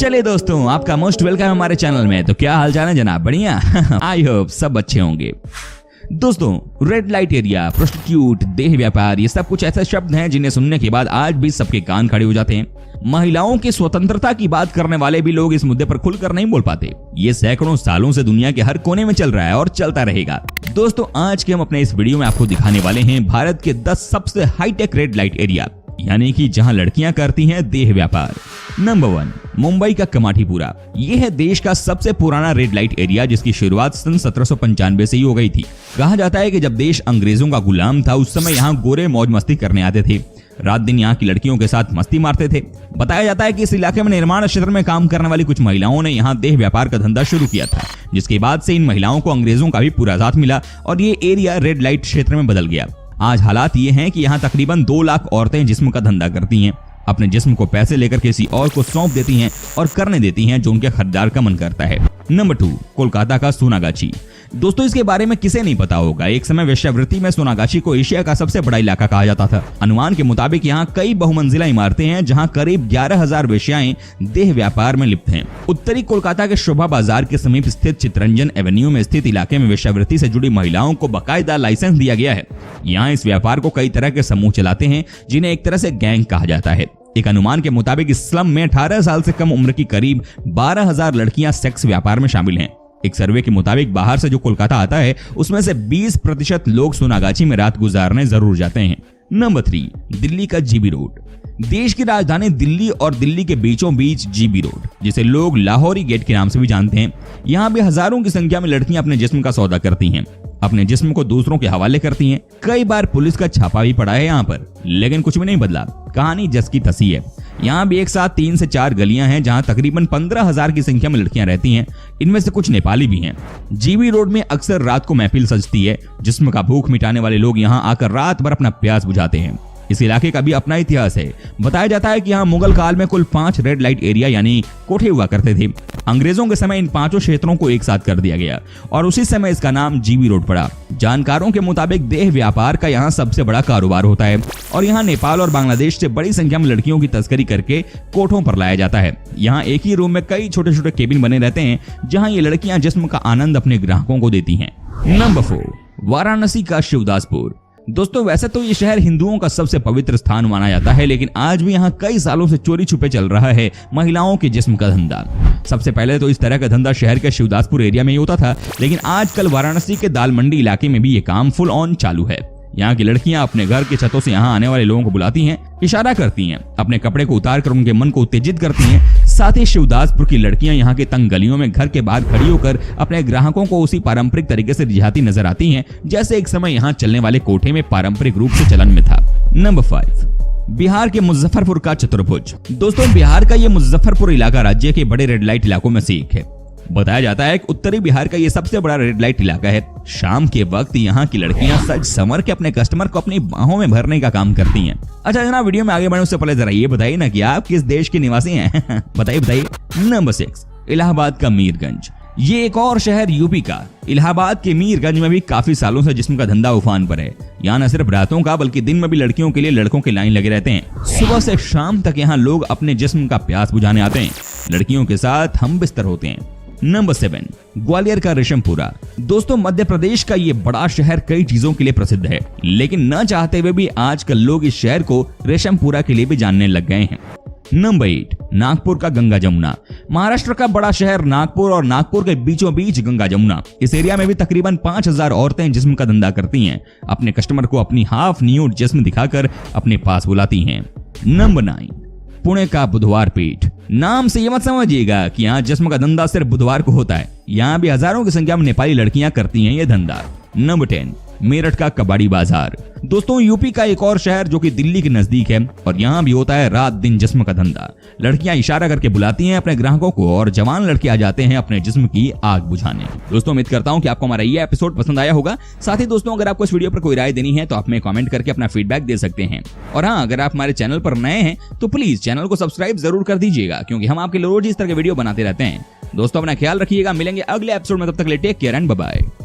चलिए दोस्तों, आपका मोस्ट वेलकम हमारे चैनल में। तो क्या हाल चाल है जनाब? बढ़िया। आई होप सब अच्छे होंगे। दोस्तों, रेड लाइट एरिया, प्रोस्टिट्यूट, देह व्यापार, ये सब कुछ ऐसे शब्द हैं जिन्हें सुनने के बाद आज भी सबके कान खड़े हो जाते हैं। महिलाओं की स्वतंत्रता की बात करने वाले भी लोग इस मुद्दे पर खुलकर नहीं बोल पाते। ये सैकड़ों सालों से दुनिया के हर कोने में चल रहा है और चलता रहेगा। दोस्तों, आज के हम अपने इस वीडियो में आपको दिखाने वाले हैं भारत के 10 सबसे हाईटेक रेड लाइट एरिया, यानी कि जहां लड़कियां करती हैं देह व्यापार। नंबर 1, मुंबई का कमाठीपुरा। यह है देश का सबसे पुराना रेड लाइट एरिया, जिसकी शुरुआत सन 1795 से ही हो गई थी। कहा जाता है कि जब देश अंग्रेजों का गुलाम था, उस समय यहाँ गोरे मौज मस्ती करने आते थे। रात दिन यहाँ की लड़कियों के साथ मस्ती मारते थे। बताया जाता है कि इस इलाके में निर्माण क्षेत्र में काम करने वाली कुछ महिलाओं ने यहाँ देह व्यापार का धंधा शुरू किया था, जिसके बाद से इन महिलाओं को अंग्रेजों का भी पूरा साथ मिला और ये एरिया रेड लाइट क्षेत्र में बदल गया। आज हालात ये हैं कि यहाँ तकरीबन 2 लाख औरतें जिस्म का धंधा करती हैं। अपने जिस्म को पैसे लेकर किसी और को सौंप देती हैं और करने देती हैं जो उनके खरीदार का मन करता है। नंबर 2, कोलकाता का सोनागाछी। दोस्तों, इसके बारे में किसे नहीं पता होगा। एक समय वेश्यावृत्ति में सोनागाछी को एशिया का सबसे बड़ा इलाका कहा जाता था। अनुमान के मुताबिक यहाँ कई बहुमंजिला इमारतें हैं जहाँ करीब 11,000 वेश्याएं देह व्यापार में लिप्त हैं। उत्तरी कोलकाता के शोभा बाजार के समीप स्थित चितरंजन एवेन्यू में स्थित इलाके में वेश्यावृत्ति से जुड़ी महिलाओं को बाकायदा लाइसेंस दिया गया है। यहाँ इस व्यापार को कई तरह के समूह चलाते हैं, जिन्हें एक तरह से गैंग कहा जाता है। एक अनुमान के मुताबिक इस स्लम में 18 साल से कम उम्र की करीब 12,000 लड़कियां सेक्स व्यापार में शामिल हैं। एक सर्वे के मुताबिक बाहर से जो कोलकाता आता है, उसमें से 20% लोग सोनागाछी में रात गुजारने जरूर जाते हैं। नंबर 3, दिल्ली का जीबी रोड। देश की राजधानी दिल्ली और दिल्ली के बीचों बीच जीबी रोड, जिसे लोग लाहौरी गेट के नाम से भी जानते हैं, यहाँ भी हजारों की संख्या में लड़कियां अपने जिस्म का सौदा करती हैं, अपने जिस्म को दूसरों के हवाले करती हैं। कई बार पुलिस का छापा भी पड़ा है यहाँ पर, लेकिन कुछ भी नहीं बदला। कहानी जस की तसी है। यहाँ भी एक साथ 3 से 4 गलियां हैं जहाँ तकरीबन 15,000 की संख्या में लड़कियां रहती हैं। इनमें से कुछ नेपाली भी हैं। जीबी रोड में अक्सर रात को महफिल सजती है। जिस्म का भूख मिटाने वाले लोग यहाँ आकर रात भर अपना प्यास बुझाते हैं। इस इलाके का भी अपना इतिहास है। बताया जाता है कि यहाँ मुगल काल में कुल 5 रेड लाइट एरिया यानी कोठे हुआ करते थे। अंग्रेजों के समय इन 5 क्षेत्रों को एक साथ कर दिया गया और उसी समय इसका नाम जीबी रोड पड़ा। जानकारों के मुताबिक देह व्यापार का यहाँ सबसे बड़ा कारोबार होता है और यहाँ नेपाल और बांग्लादेश से बड़ी संख्या में लड़कियों की तस्करी करके कोठों पर लाया जाता है। यहाँ एक ही रूम में कई छोटे छोटे केबिन बने रहते हैं जहाँ ये लड़कियां जिस्म का आनंद अपने ग्राहकों को देती हैं। नंबर 4, वाराणसी का शिवदासपुर। दोस्तों, वैसे तो ये शहर हिंदुओं का सबसे पवित्र स्थान माना जाता है, लेकिन आज भी यहाँ कई सालों से चोरी छुपे चल रहा है महिलाओं के जिस्म का धंधा। सबसे पहले तो इस तरह का धंधा शहर के शिवदासपुर एरिया में ही होता था, लेकिन आजकल वाराणसी के दाल मंडी इलाके में भी ये काम फुल ऑन चालू है। यहाँ की लड़कियां अपने घर के छतों से यहाँ आने वाले लोगों को बुलाती हैं, इशारा करती हैं, अपने कपड़े को उतार कर उनके मन को उत्तेजित करती हैं। साथ ही शिवदासपुर की लड़कियां यहाँ के तंग गलियों में घर के बाहर खड़ी होकर अपने ग्राहकों को उसी पारंपरिक तरीके से रिझाती नजर आती हैं, जैसे एक समय यहाँ चलने वाले कोठे में पारंपरिक रूप से चलन में था। नंबर 5, बिहार के मुजफ्फरपुर का चतुर्भुज। दोस्तों, बिहार का ये मुजफ्फरपुर इलाका राज्य के बड़े रेड लाइट इलाकों में से एक है। बताया जाता है कि उत्तरी बिहार का ये सबसे बड़ा रेड लाइट इलाका है। शाम के वक्त यहाँ की लड़कियां सज संवर के अपने कस्टमर को अपनी बाहों में भरने का काम करती हैं। अच्छा जनाब, वीडियो में आगे बढ़ने से पहले जरा ये बताइए ना कि आप किस देश के निवासी हैं? बताइए। नंबर 6, इलाहाबाद का मीरगंज। ये एक और शहर यूपी का। इलाहाबाद के मीरगंज में भी काफी सालों से जिस्म का धंधा उफान पर है। यहाँ न सिर्फ रातों का बल्कि दिन में भी लड़कियों के लिए लड़कों के लाइन लगे रहते हैं। सुबह से शाम तक यहाँ लोग अपने जिस्म का प्यास बुझाने आते हैं। लड़कियों के साथ हम बिस्तर होते हैं। नंबर 7, ग्वालियर का रेशमपुरा। दोस्तों, मध्य प्रदेश का ये बड़ा शहर कई चीजों के लिए प्रसिद्ध है, लेकिन न चाहते हुए भी आजकल लोग इस शहर को रेशमपुरा के लिए भी जानने लग गए हैं। नंबर 8, नागपुर का गंगा जमुना। महाराष्ट्र का बड़ा शहर नागपुर और नागपुर के बीचों बीच गंगा जमुना। इस एरिया में भी तकरीबन 5,000 औरतें जिस्म का धंधा करती हैं। अपने कस्टमर को अपनी हाफ न्यूड जिस्म दिखाकर अपने पास बुलाती हैं। नंबर 9, पुणे का बुधवार पीठ। नाम से ये मत समझिएगा कि यहाँ जिस्म का धंधा सिर्फ बुधवार को होता है। यहाँ भी हजारों की संख्या में नेपाली लड़कियां करती हैं ये धंधा। नंबर 10, मेरठ का कबाड़ी बाजार। दोस्तों, यूपी का एक और शहर जो कि दिल्ली के नजदीक है और यहाँ भी होता है रात दिन जिस्म का धंधा। लड़कियां इशारा करके बुलाती हैं अपने ग्राहकों को और जवान लड़के आ जाते हैं अपने जिस्म की आग बुझाने। दोस्तों, उम्मीद करता हूँ कि आपको हमारा ये एपिसोड पसंद आया होगा। साथ ही दोस्तों, अगर आपको इस वीडियो पर कोई राय देनी है तो आप हमें कमेंट करके अपना फीडबैक दे सकते हैं। और हाँ, अगर आप हमारे चैनल पर नए हैं तो प्लीज चैनल को सब्सक्राइब जरूर कर दीजिएगा, क्योंकि हम आपके लिए रोज इस तरह के वीडियो बनाते रहते हैं। दोस्तों, अपना ख्याल रखिएगा। मिलेंगे अगले एपिसोड में, तब तक के लिए take care and bye bye.